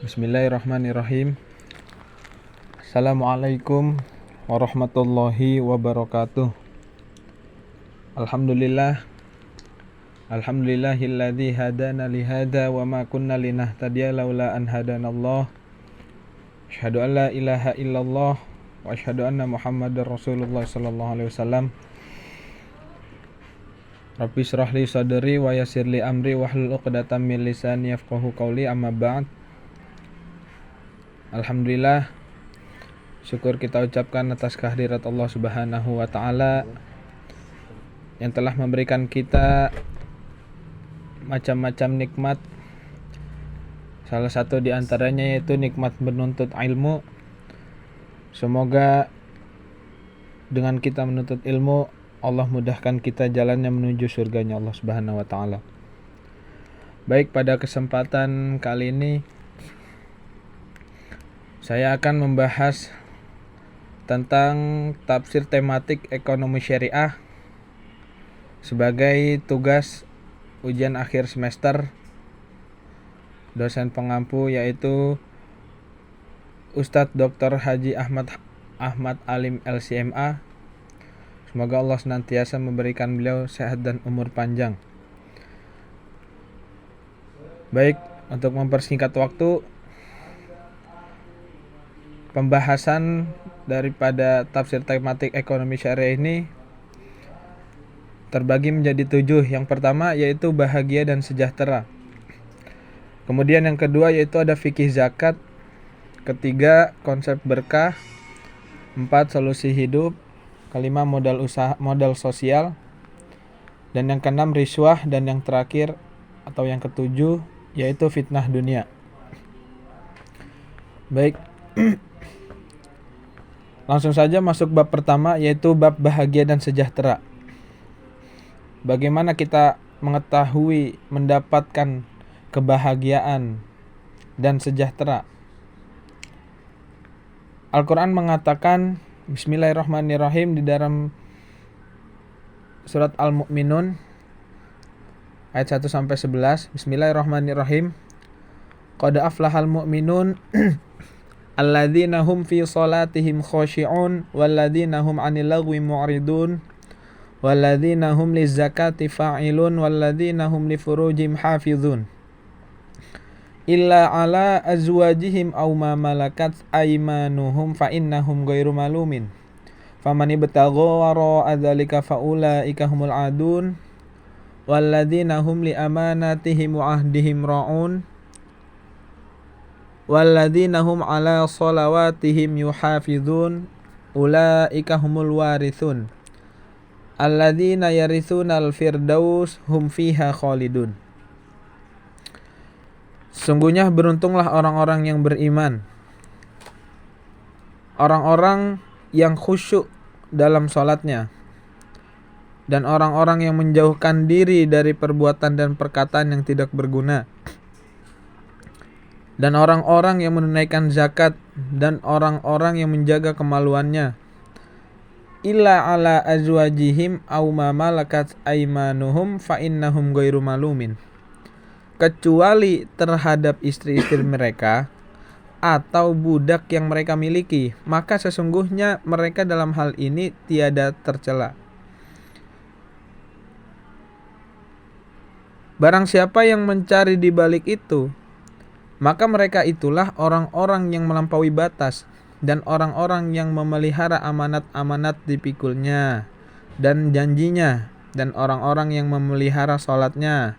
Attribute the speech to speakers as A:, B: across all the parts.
A: Bismillahirrahmanirrahim. Assalamualaikum warahmatullahi wabarakatuh. Alhamdulillahilladzi hadana lihada wa ma kunna linahtadiya laula an hadanallah. Asyhadu an la ilaha illallah wa asyhadu anna Muhammadar Rasulullah sallallahu alaihi wasallam. Rabbi shrah li sadri wa yassir li amri wahlul 'uqdatam min lisani yafqahu qawli, amma ba'd. Alhamdulillah, syukur kita ucapkan atas kehadirat Allah Subhanahu wa taala yang telah memberikan kita macam-macam nikmat. Salah satu di antaranya yaitu nikmat menuntut ilmu. Semoga dengan kita menuntut ilmu, Allah mudahkan kita jalannya menuju surganya Allah Subhanahu wa taala. Baik, pada kesempatan kali ini saya akan membahas tentang tafsir tematik ekonomi syariah sebagai tugas ujian akhir semester dosen pengampu, yaitu Ustadz Dr. Haji Ahmad Alim LCMA. Semoga Allah senantiasa memberikan beliau sehat dan umur panjang. Baik, untuk mempersingkat waktu, pembahasan daripada tafsir tematik ekonomi syariah ini terbagi menjadi 7. Yang pertama yaitu bahagia dan sejahtera. Kemudian yang kedua yaitu ada fikih zakat. Ketiga, konsep berkah. 4, solusi hidup. Kelima, modal usaha, modal sosial. Dan yang keenam, riswah. Dan yang terakhir atau yang ketujuh yaitu fitnah dunia. Baik, langsung saja masuk bab pertama, yaitu bab bahagia dan sejahtera. Bagaimana kita mengetahui mendapatkan kebahagiaan dan sejahtera? Al-Quran mengatakan, Bismillahirrahmanirrahim, di dalam surat Al-Mu'minun ayat 1-11. Bismillahirrahmanirrahim. Qad aflahal mu'minun alladzina hum fi salatihim khashi'un walladzina hum 'anil lagwi mu'ridun walladzina hum lizakati fa'ilun walladzina hum li furujihim hafizun illa 'ala azwajihim aw ma malakat aymanuhum fa innahum ghairu malumin faman ibtagha wara'a dzalika faulaika humul 'adun walladzina hum li amanatihim wa 'ahdihim ra'un walladzina hum ala shalawatihim yuhafizun ulaika humul warithun alladzina yarithunal firdaus hum fiha khalidun. Sungguhnya beruntunglah orang-orang yang beriman, orang-orang yang khusyuk dalam salatnya, dan orang-orang yang menjauhkan diri dari perbuatan dan perkataan yang tidak berguna, dan orang-orang yang menunaikan zakat, dan orang-orang yang menjaga kemaluannya, illa ala azwajihim aw ma malakat aymanuhum fa innahum ghairu malumin, kecuali terhadap istri-istri mereka atau budak yang mereka miliki, maka sesungguhnya mereka dalam hal ini tiada tercela. Barang siapa yang mencari di balik itu, maka mereka itulah orang-orang yang melampaui batas dan orang-orang yang memelihara amanat-amanat dipikulnya dan janjinya, dan orang-orang yang memelihara salatnya.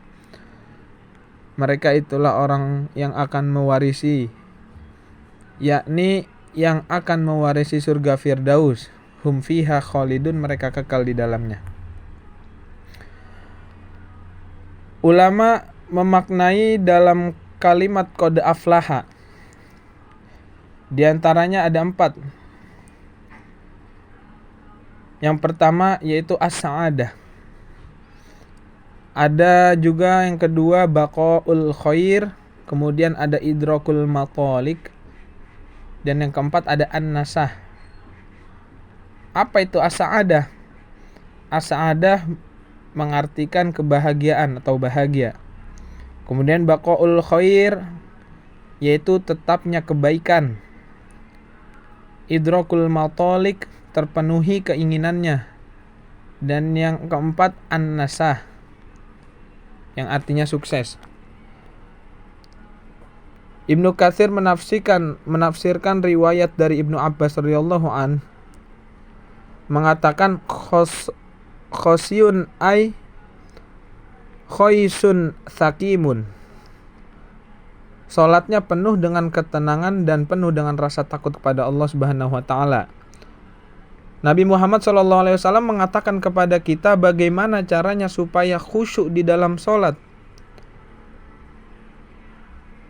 A: Mereka itulah orang yang akan mewarisi, yakni yang akan mewarisi surga Firdaus. Hum fiha khalidun, mereka kekal di dalamnya. Ulama memaknai dalam kalimat qad aflaha, di antaranya ada 4. Yang pertama yaitu as-sa'adah. Ada juga yang kedua baqaul khair, kemudian ada idrakul matalik, dan yang keempat ada an-nasah. Apa itu as-sa'adah? As-sa'adah mengartikan kebahagiaan atau bahagia. Kemudian baqaul khair yaitu tetapnya kebaikan. Idrakul matalik, terpenuhi keinginannya. Dan yang keempat, an-nasah, yang artinya sukses. Ibnu Katsir menafsirkan riwayat dari Ibnu Abbas radhiyallahu an, mengatakan khosyun ay khoisun sakimun. Salatnya penuh dengan ketenangan dan penuh dengan rasa takut kepada Allah Subhanahu wa taala. Nabi Muhammad SAW mengatakan kepada kita bagaimana caranya supaya khusyuk di dalam salat.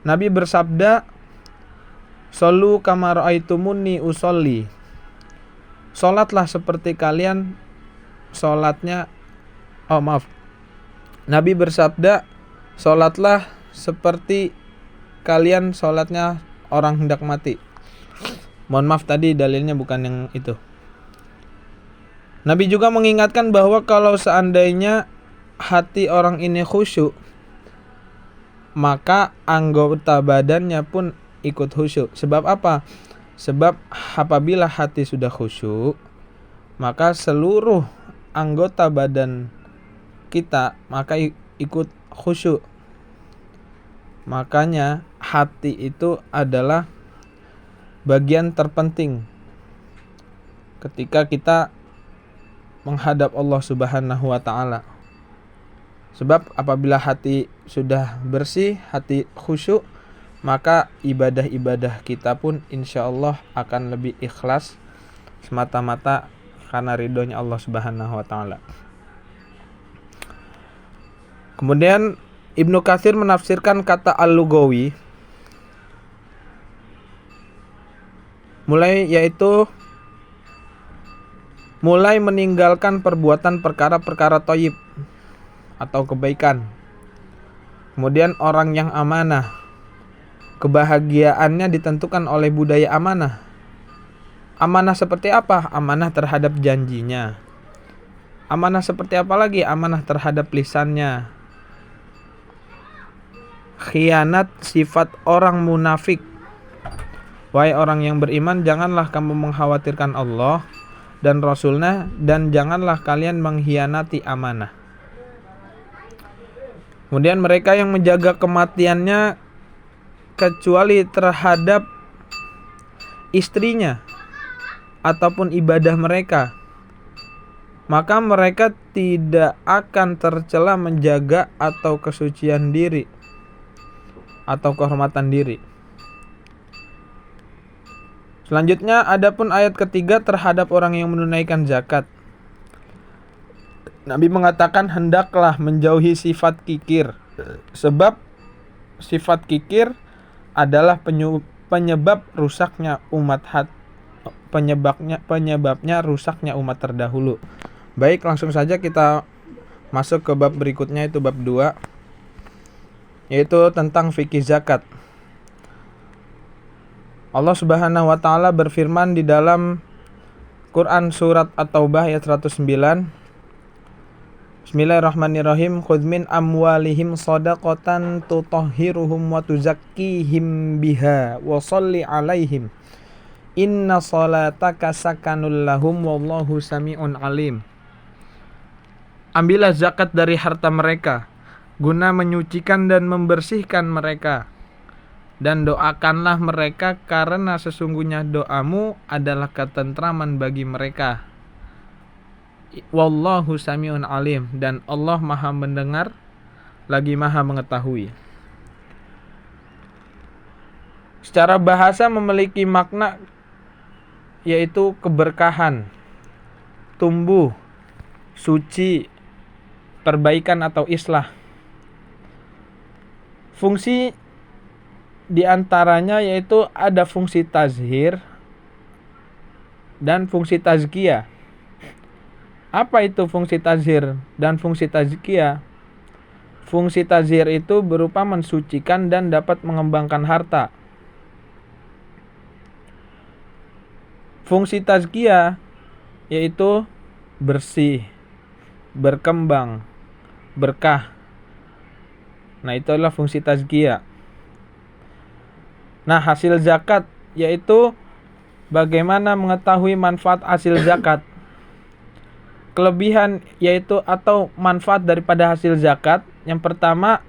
A: Nabi bersabda, "Shollu kama ra'aitumuni usolli." Salatlah seperti kalian salatnya. Nabi bersabda, "Salatlah seperti kalian salatnya orang hendak mati." Mohon maaf, tadi dalilnya bukan yang itu. Nabi juga mengingatkan bahwa kalau seandainya hati orang ini khusyuk, maka anggota badannya pun ikut khusyuk. Sebab apa? Sebab apabila hati sudah khusyuk, maka seluruh anggota badan kita maka ikut khusyuk. Makanya hati itu adalah bagian terpenting ketika kita menghadap Allah Subhanahu wa taala. Sebab apabila hati sudah bersih, hati khusyuk, maka ibadah-ibadah kita pun insyaallah akan lebih ikhlas semata-mata karena ridhonya Allah Subhanahu wa taala. Kemudian Ibnu Katsir menafsirkan kata al-lugawi mulai meninggalkan perbuatan perkara-perkara thayyib atau kebaikan. Kemudian orang yang amanah, kebahagiaannya ditentukan oleh budaya amanah. Amanah seperti apa? Amanah terhadap janjinya. Amanah seperti apa lagi? Amanah terhadap lisannya. Khianat sifat orang munafik. Wahai orang yang beriman, janganlah kamu mengkhawatirkan Allah dan Rasulnya, dan janganlah kalian mengkhianati amanah. Kemudian mereka yang menjaga kematiannya kecuali terhadap istrinya ataupun ibadah mereka, maka mereka tidak akan tercela menjaga atau kesucian diri atau kehormatan diri. Selanjutnya adapun ayat ketiga terhadap orang yang menunaikan zakat. Nabi mengatakan hendaklah menjauhi sifat kikir, sebab sifat kikir adalah penyebabnya rusaknya umat terdahulu. Baik, langsung saja kita masuk ke bab berikutnya, itu bab 2, yaitu tentang fikih zakat. Allah Subhanahu wa taala berfirman di dalam Quran surat At-Taubah ayat 109. Bismillahirrahmanirrahim. Khudz min amwalihim shadaqatan tutahhiruhum wa tuzakkihim biha wa shalli 'alaihim. Inna salataka sakanul lahum wallahu sami'un alim. Ambillah zakat dari harta mereka guna menyucikan dan membersihkan mereka, dan doakanlah mereka karena sesungguhnya doamu adalah ketentraman bagi mereka. Wallahu sami'un alim, dan Allah Maha mendengar lagi Maha mengetahui. Secara bahasa memiliki makna yaitu keberkahan, tumbuh, suci, perbaikan atau islah. Fungsi diantaranya yaitu ada fungsi tazhir dan fungsi tazkiyah. Apa itu fungsi tazhir dan fungsi tazkiyah? Fungsi tazhir itu berupa mensucikan dan dapat mengembangkan harta. Fungsi tazkiyah yaitu bersih, berkembang, berkah. Nah, itu adalah fungsi tazkiyah. Nah, hasil zakat yaitu bagaimana mengetahui manfaat hasil zakat. Kelebihan yaitu atau manfaat daripada hasil zakat, yang pertama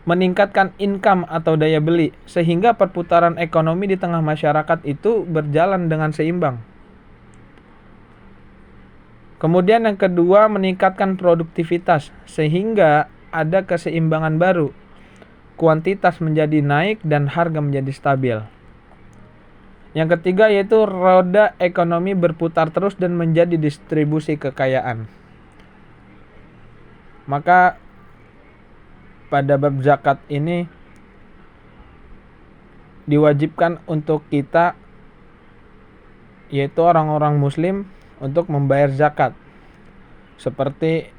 A: meningkatkan income atau daya beli sehingga perputaran ekonomi di tengah masyarakat itu berjalan dengan seimbang. Kemudian yang kedua meningkatkan produktivitas sehingga ada keseimbangan baru. Kuantitas menjadi naik dan harga menjadi stabil. Yang ketiga yaitu roda ekonomi berputar terus dan menjadi distribusi kekayaan. Maka pada bab zakat ini diwajibkan untuk kita, yaitu orang-orang muslim, untuk membayar zakat. Seperti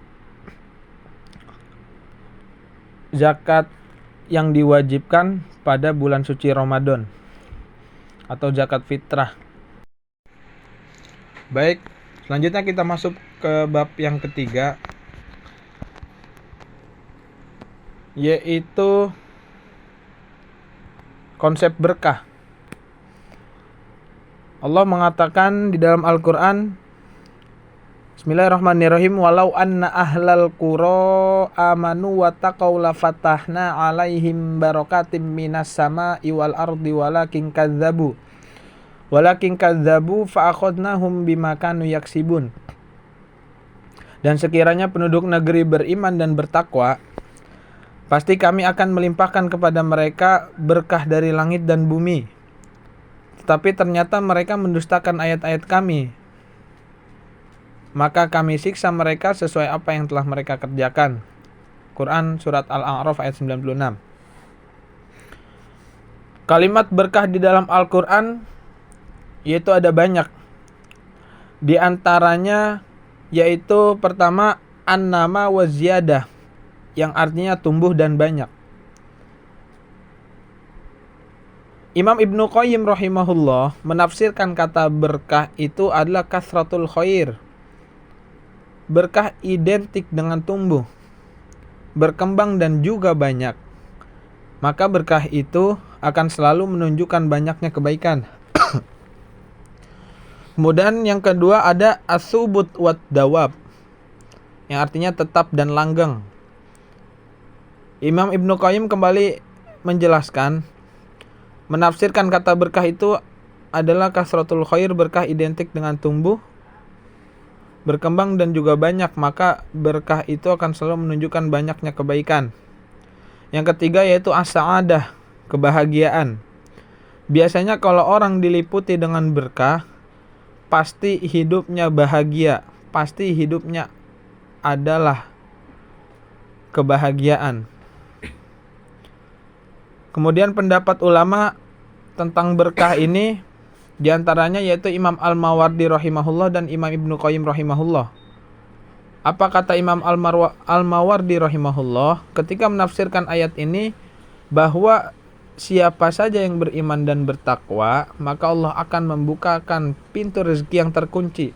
A: zakat yang diwajibkan pada bulan suci Ramadan atau zakat fitrah. Baik, selanjutnya kita masuk ke bab yang ketiga, yaitu konsep berkah. Allah mengatakan di dalam Al-Quran, Bismillahirrahmanirrahim, walau anna ahlal qura amanu wa taqaw la fatahna alaihim barakatim minas sama'i wal ardi walakin kadzabu fa akhadnahum bima kanu yaksibun. Dan sekiranya penduduk negeri beriman dan bertakwa, pasti kami akan melimpahkan kepada mereka berkah dari langit dan bumi. Tetapi ternyata mereka mendustakan ayat-ayat kami. Maka kami siksa mereka sesuai apa yang telah mereka kerjakan. Quran Surat Al-A'raf ayat 96. Kalimat berkah di dalam Al-Quran yaitu ada banyak. Di antaranya yaitu pertama an-nama wa ziyadah, yang artinya tumbuh dan banyak. Imam Ibnu Qayyim rahimahullah menafsirkan kata berkah itu adalah kasratul khair. Berkah identik dengan tumbuh, berkembang dan juga banyak. Maka berkah itu akan selalu menunjukkan banyaknya kebaikan. Kemudian yang kedua ada as-subut wat dawab, yang artinya tetap dan langgeng. Imam Ibnu Qayyim kembali menjelaskan, menafsirkan kata berkah itu adalah kasratul khair, berkah identik dengan tumbuh, berkembang dan juga banyak, maka berkah itu akan selalu menunjukkan banyaknya kebaikan. Yang ketiga yaitu as-sa'adah, kebahagiaan. Biasanya kalau orang diliputi dengan berkah, pasti hidupnya bahagia, pasti hidupnya adalah kebahagiaan. Kemudian pendapat ulama tentang berkah ini diantaranya yaitu Imam Al-Mawardi rahimahullah dan Imam Ibnu Qayyim rahimahullah. Apa kata Imam Al-Mawardi rahimahullah ketika menafsirkan ayat ini? Bahwa siapa saja yang beriman dan bertakwa, maka Allah akan membukakan pintu rezeki yang terkunci.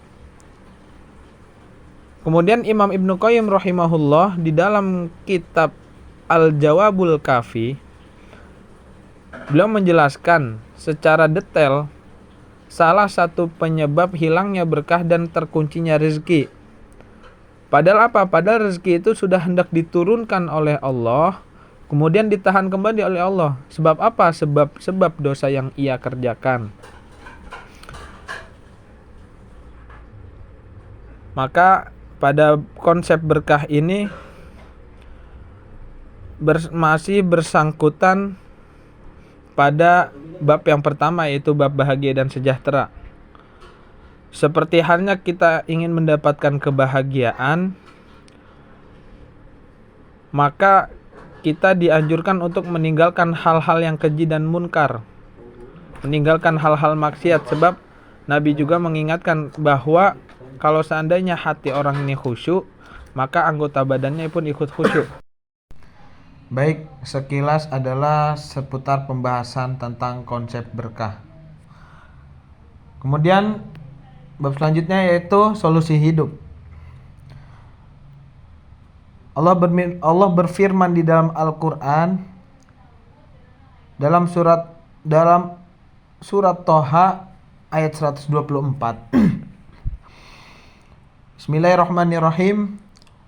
A: Kemudian Imam Ibnu Qayyim rahimahullah di dalam kitab Al-Jawabul Kafi, beliau menjelaskan secara detail salah satu penyebab hilangnya berkah dan terkuncinya rezeki. Padahal apa? Padahal rezeki itu sudah hendak diturunkan oleh Allah, kemudian ditahan kembali oleh Allah. Sebab apa? Sebab dosa yang ia kerjakan. Maka pada konsep berkah ini masih bersangkutan pada bab yang pertama, yaitu bab bahagia dan sejahtera. Seperti halnya kita ingin mendapatkan kebahagiaan, maka kita dianjurkan untuk meninggalkan hal-hal yang keji dan munkar, meninggalkan hal-hal maksiat. Sebab Nabi juga mengingatkan bahwa kalau seandainya hati orang ini khusyuk, maka anggota badannya pun ikut khusyuk. Baik, sekilas adalah seputar pembahasan tentang konsep berkah. Kemudian bab selanjutnya yaitu solusi hidup. Allah berfirman di dalam Al-Quran dalam surat dalam surat Toha ayat 124. Bismillahirrahmanirrahim.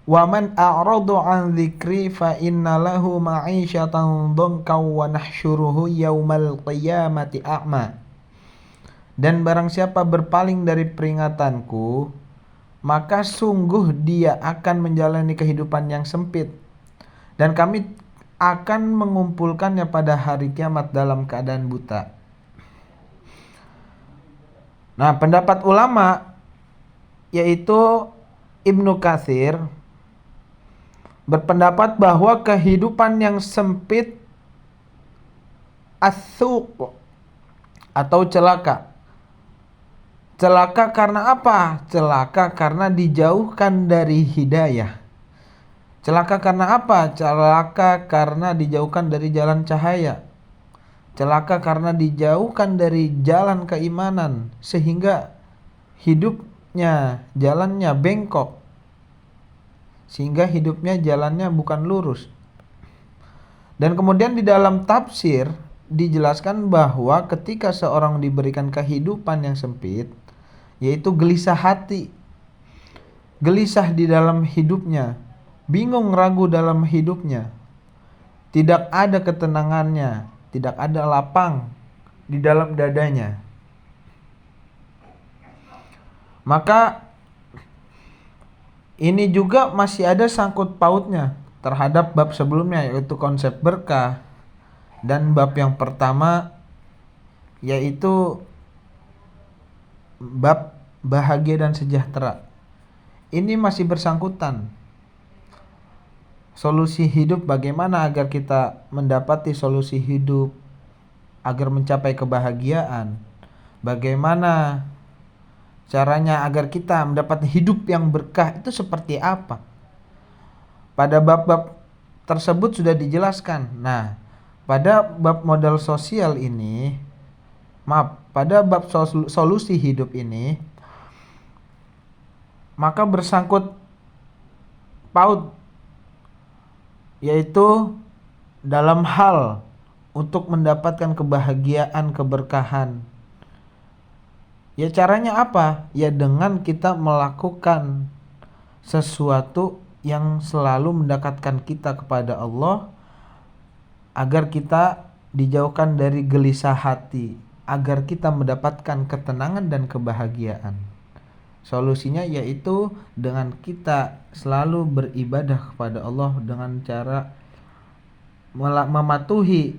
A: Wa man a'radu an dzikri fa inna lahu ma'isyatan dhankan wa nahsyuruhu yaumal qiyamati a'ma. Dan barang siapa berpaling dari peringatanku, maka sungguh dia akan menjalani kehidupan yang sempit, dan kami akan mengumpulkannya pada hari kiamat dalam keadaan buta. Nah, pendapat ulama yaitu Ibnu Katsir berpendapat bahwa kehidupan yang sempit as-suq atau celaka. Celaka karena apa? Celaka karena dijauhkan dari hidayah. Celaka karena apa? Celaka karena dijauhkan dari jalan cahaya. Celaka karena dijauhkan dari jalan keimanan, sehingga hidupnya jalannya bengkok, sehingga hidupnya jalannya bukan lurus. Dan kemudian di dalam tafsir dijelaskan bahwa ketika seorang diberikan kehidupan yang sempit, yaitu gelisah hati, gelisah di dalam hidupnya, bingung ragu dalam hidupnya, tidak ada ketenangannya, tidak ada lapang di dalam dadanya, maka ini juga masih ada sangkut pautnya terhadap bab sebelumnya, yaitu konsep berkah, dan bab yang pertama yaitu bab bahagia dan sejahtera. Ini masih bersangkutan. Solusi hidup, bagaimana agar kita mendapati solusi hidup agar mencapai kebahagiaan? Bagaimana caranya agar kita mendapat hidup yang berkah, itu seperti apa? Pada bab-bab tersebut sudah dijelaskan. Nah, pada bab modal sosial ini, pada bab solusi hidup ini, maka bersangkut paut, yaitu dalam hal untuk mendapatkan kebahagiaan, keberkahan. Ya, caranya apa? Ya dengan kita melakukan sesuatu yang selalu mendekatkan kita kepada Allah, agar kita dijauhkan dari gelisah hati, agar kita mendapatkan ketenangan dan kebahagiaan. Solusinya yaitu dengan kita selalu beribadah kepada Allah dengan cara mematuhi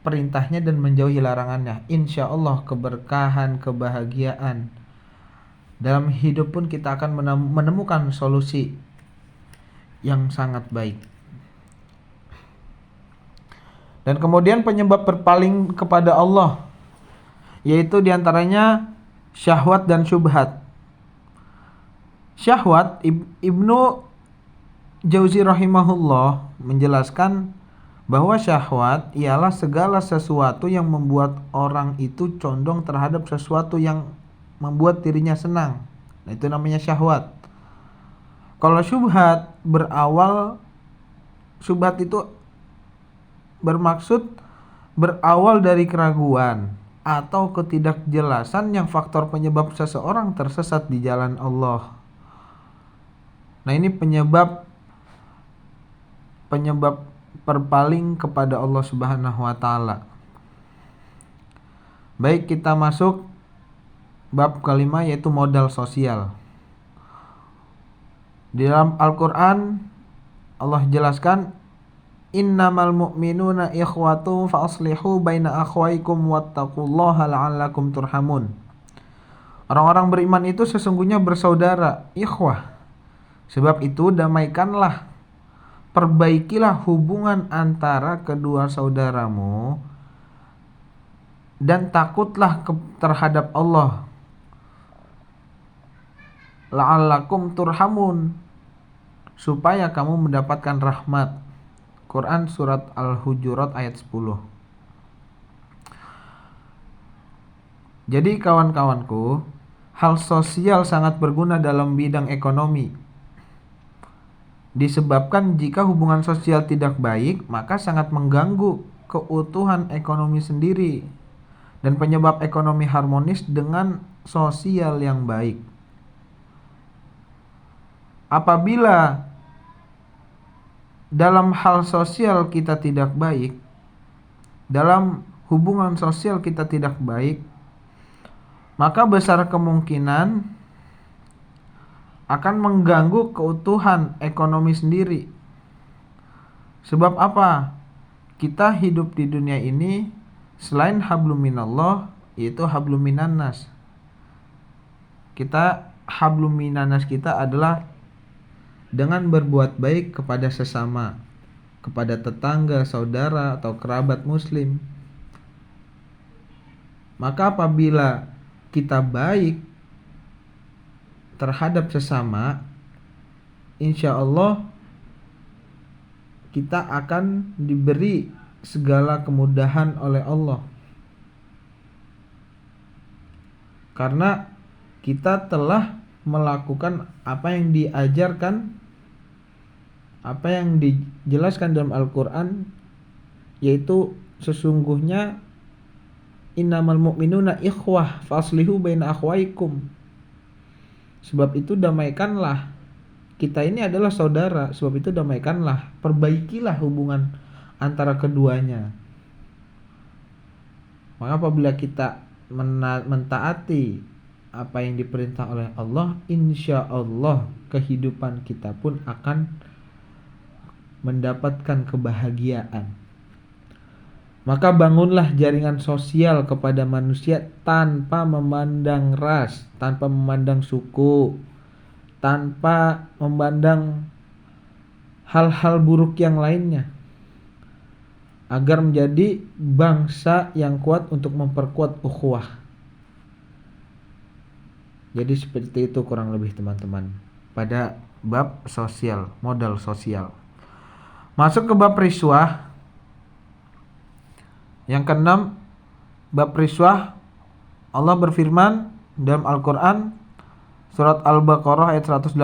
A: perintahnya dan menjauhi larangannya. Insya Allah keberkahan, kebahagiaan dalam hidup pun kita akan menemukan solusi yang sangat baik. Dan kemudian penyebab berpaling kepada Allah, yaitu diantaranya syahwat dan syubhat. Syahwat, Ibnu Jauzi rahimahullah menjelaskan bahwa syahwat ialah segala sesuatu yang membuat orang itu condong terhadap sesuatu yang membuat dirinya senang. Nah, itu namanya syahwat. Kalau syubhat itu bermaksud berawal dari keraguan atau ketidakjelasan yang faktor penyebab seseorang tersesat di jalan Allah. Nah, ini penyebab berpaling kepada Allah Subhanahu wa taala. Baik, kita masuk bab kelima, yaitu modal sosial. Di dalam Al-Qur'an Allah jelaskan, innamal mu'minuna ikhwatu fa aslihu baina akhwaikum wattaqullaha la'allakum turhamun. Orang-orang beriman itu sesungguhnya bersaudara, ikhwah. Sebab itu damaikanlah, perbaikilah hubungan antara kedua saudaramu, dan takutlah terhadap Allah. La'allakum turhamun, supaya kamu mendapatkan rahmat. Quran surat Al-Hujurat ayat 10. Jadi kawan-kawanku, hal sosial sangat berguna dalam bidang ekonomi. Disebabkan jika hubungan sosial tidak baik, maka sangat mengganggu keutuhan ekonomi sendiri dan penyebab ekonomi harmonis dengan sosial yang baik. Apabila dalam hal sosial kita tidak baik, dalam hubungan sosial kita tidak baik, maka besar kemungkinan akan mengganggu keutuhan ekonomi sendiri. Sebab apa? Kita hidup di dunia ini selain hablum minallah, yaitu hablum minannas. Hablum minannas kita adalah dengan berbuat baik kepada sesama, kepada tetangga, saudara, atau kerabat muslim. Maka apabila kita baik terhadap sesama, insya Allah kita akan diberi segala kemudahan oleh Allah, karena kita telah melakukan apa yang diajarkan, apa yang dijelaskan dalam Al-Quran, yaitu sesungguhnya innamal mu'minuna ikhwah faslihu baina akhwaikum. Sebab itu damaikanlah, kita ini adalah saudara, sebab itu damaikanlah, perbaikilah hubungan antara keduanya. Maka apabila kita mentaati apa yang diperintah oleh Allah, insya Allah kehidupan kita pun akan mendapatkan kebahagiaan. Maka bangunlah jaringan sosial kepada manusia tanpa memandang ras, tanpa memandang suku, tanpa memandang hal-hal buruk yang lainnya, agar menjadi bangsa yang kuat untuk memperkuat ukhuwah. Jadi seperti itu kurang lebih teman-teman pada bab sosial, modal sosial. Masuk ke bab riswah. Yang keenam, bab riswah. Allah berfirman dalam Al-Quran surat Al-Baqarah ayat 188.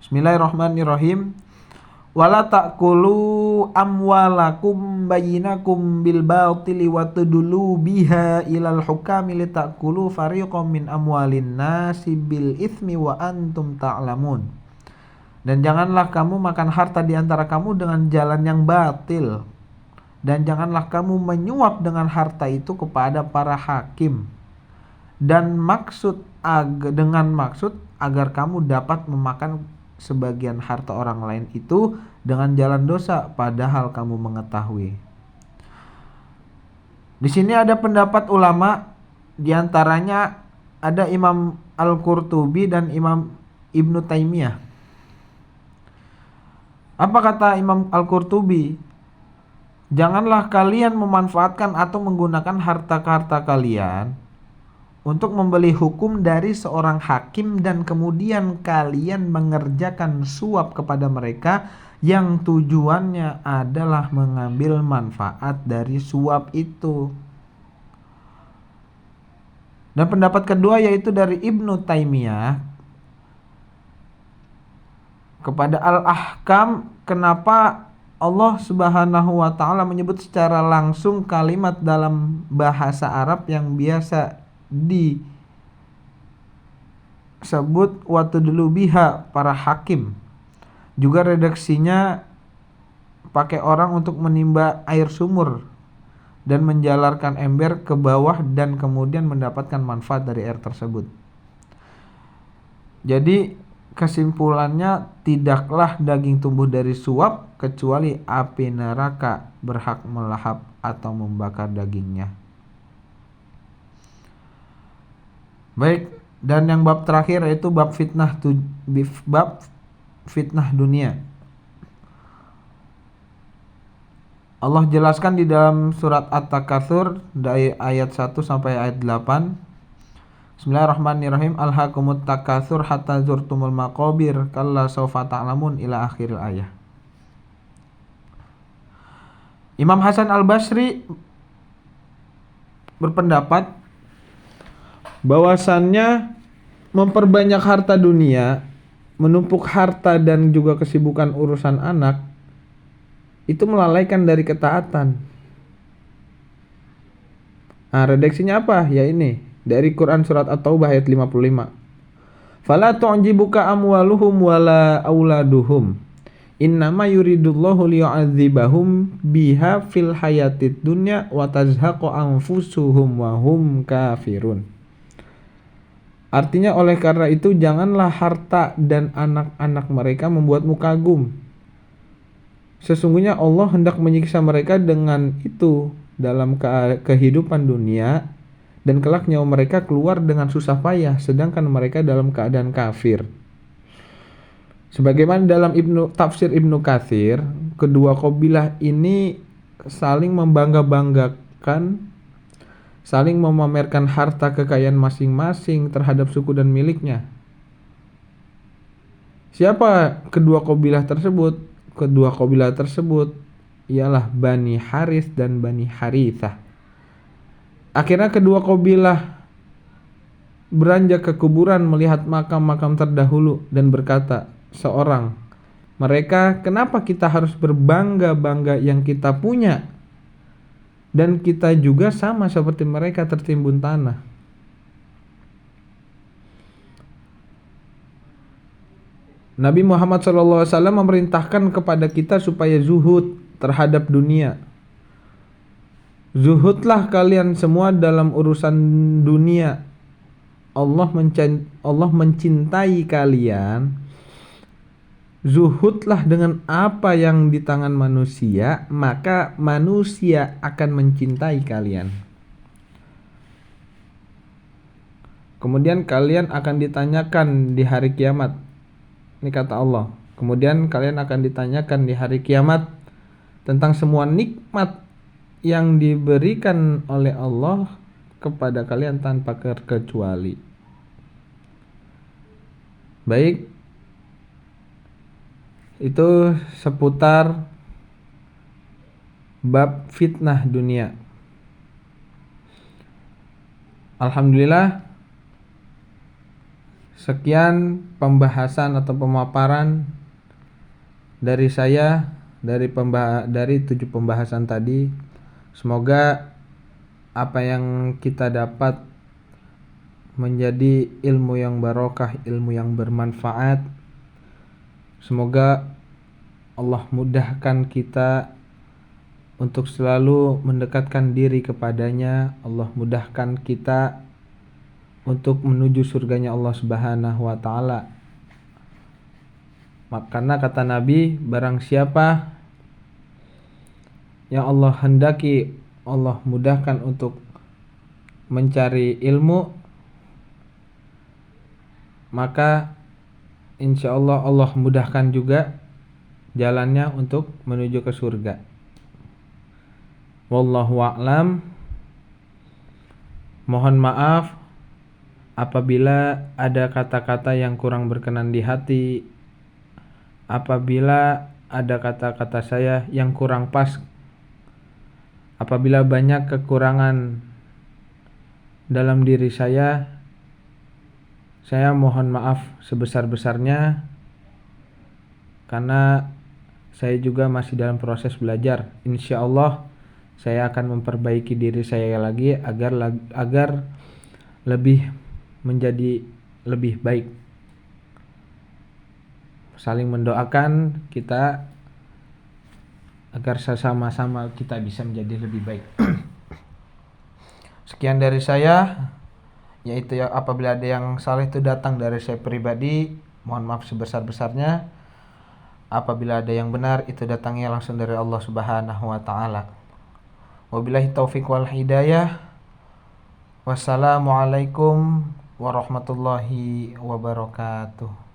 A: Bismillahirrahmanirrahim. Wala ta'kulu amwalakum bainakum bil batili wa tudlu biha ilal hukami li ta'kulu fariqam min amwalin nasi bil itsmi wa antum ta'lamun. Dan janganlah kamu makan harta di antara kamu dengan jalan yang batil, dan janganlah kamu menyuap dengan harta itu kepada para hakim, dan dengan maksud agar kamu dapat memakan sebagian harta orang lain itu dengan jalan dosa, padahal kamu mengetahui. Di sini ada pendapat ulama, di antaranya ada Imam Al-Qurtubi dan Imam Ibnu Taimiyah. Apa kata Imam Al-Qurtubi? Janganlah kalian memanfaatkan atau menggunakan harta-harta kalian untuk membeli hukum dari seorang hakim dan kemudian kalian mengerjakan suap kepada mereka yang tujuannya adalah mengambil manfaat dari suap itu. Dan pendapat kedua yaitu dari Ibnu Taimiyah kepada Al-Ahkam, kenapa Allah Subhanahu wa taala menyebut secara langsung kalimat dalam bahasa Arab yang biasa disebut watudlu biha, para hakim. Juga redaksinya pakai orang untuk menimba air sumur dan menjalarkan ember ke bawah dan kemudian mendapatkan manfaat dari air tersebut. Jadi kesimpulannya, tidaklah daging tumbuh dari suap kecuali api neraka berhak melahap atau membakar dagingnya. Baik, dan yang bab terakhir yaitu bab fitnah dunia. Allah jelaskan di dalam surat At-Takatsur dari ayat 1 sampai ayat 8. Bismillahirrahmanirrahim. Alhaakumut takatsur hatta zurtumul maqabir kalla sawfa ta'lamun ila akhir ayat. Imam Hasan Al-Basri berpendapat bahwasannya memperbanyak harta dunia, menumpuk harta dan juga kesibukan urusan anak itu melalaikan dari ketaatan. Redaksinya apa? Ya ini dari Quran surat At-Taubah ayat 55. Fala tu'jibuka amwaluhum wala auladuhum. Innama yuridullahu liyu'adzibahum biha fil hayatid dunya wa tazhaqu anfusuhum wa hum kafirun. Artinya oleh karena itu janganlah harta dan anak-anak mereka membuatmu kagum. Sesungguhnya Allah hendak menyiksa mereka dengan itu dalam kehidupan dunia, dan kelak nyawa mereka keluar dengan susah payah sedangkan mereka dalam keadaan kafir. Sebagaimana dalam tafsir Ibnu Katsir, kedua kabilah ini saling membangga-banggakan, saling memamerkan harta kekayaan masing-masing terhadap suku dan miliknya. Siapa kedua kabilah tersebut? Kedua kabilah tersebut ialah Bani Harits dan Bani Haritsah. Akhirnya kedua kabilah beranjak ke kuburan melihat makam-makam terdahulu dan berkata seorang, mereka, kenapa kita harus berbangga-bangga yang kita punya? Dan kita juga sama seperti mereka tertimbun tanah. Nabi Muhammad SAW memerintahkan kepada kita supaya zuhud terhadap dunia. Zuhudlah kalian semua dalam urusan dunia. Allah mencintai kalian. Zuhudlah dengan apa yang di tangan manusia, maka manusia akan mencintai kalian. Kemudian kalian akan ditanyakan di hari kiamat. Ini kata Allah. Kemudian kalian akan ditanyakan di hari kiamat tentang semua nikmat yang diberikan oleh Allah kepada kalian tanpa terkecuali. Baik, itu seputar bab fitnah dunia. Alhamdulillah, sekian pembahasan atau pemaparan dari saya dari 7 pembahasan tadi. Semoga apa yang kita dapat menjadi ilmu yang barokah, ilmu yang bermanfaat. Semoga Allah mudahkan kita untuk selalu mendekatkan diri kepadanya. Allah mudahkan kita untuk menuju surganya Allah Subhanahu wa taala. Karena kata Nabi, barang siapa yang Allah hendaki Allah mudahkan untuk mencari ilmu, maka insya Allah Allah mudahkan juga jalannya untuk menuju ke surga. Wallahu a'lam. Mohon maaf apabila ada kata-kata yang kurang berkenan di hati, apabila ada kata-kata saya yang kurang pas, apabila banyak kekurangan dalam diri saya mohon maaf sebesar-besarnya, karena saya juga masih dalam proses belajar. Insya Allah saya akan memperbaiki diri saya lagi agar lebih menjadi lebih baik. Saling mendoakan kita agar sama-sama kita bisa menjadi lebih baik. Sekian dari saya, yaitu ya, apabila ada yang salah itu datang dari saya pribadi, mohon maaf sebesar-besarnya. Apabila ada yang benar itu datangnya langsung dari Allah Subhanahu wa taala. Wabillahi taufik wal hidayah. Wassalamualaikum warahmatullahi wabarakatuh.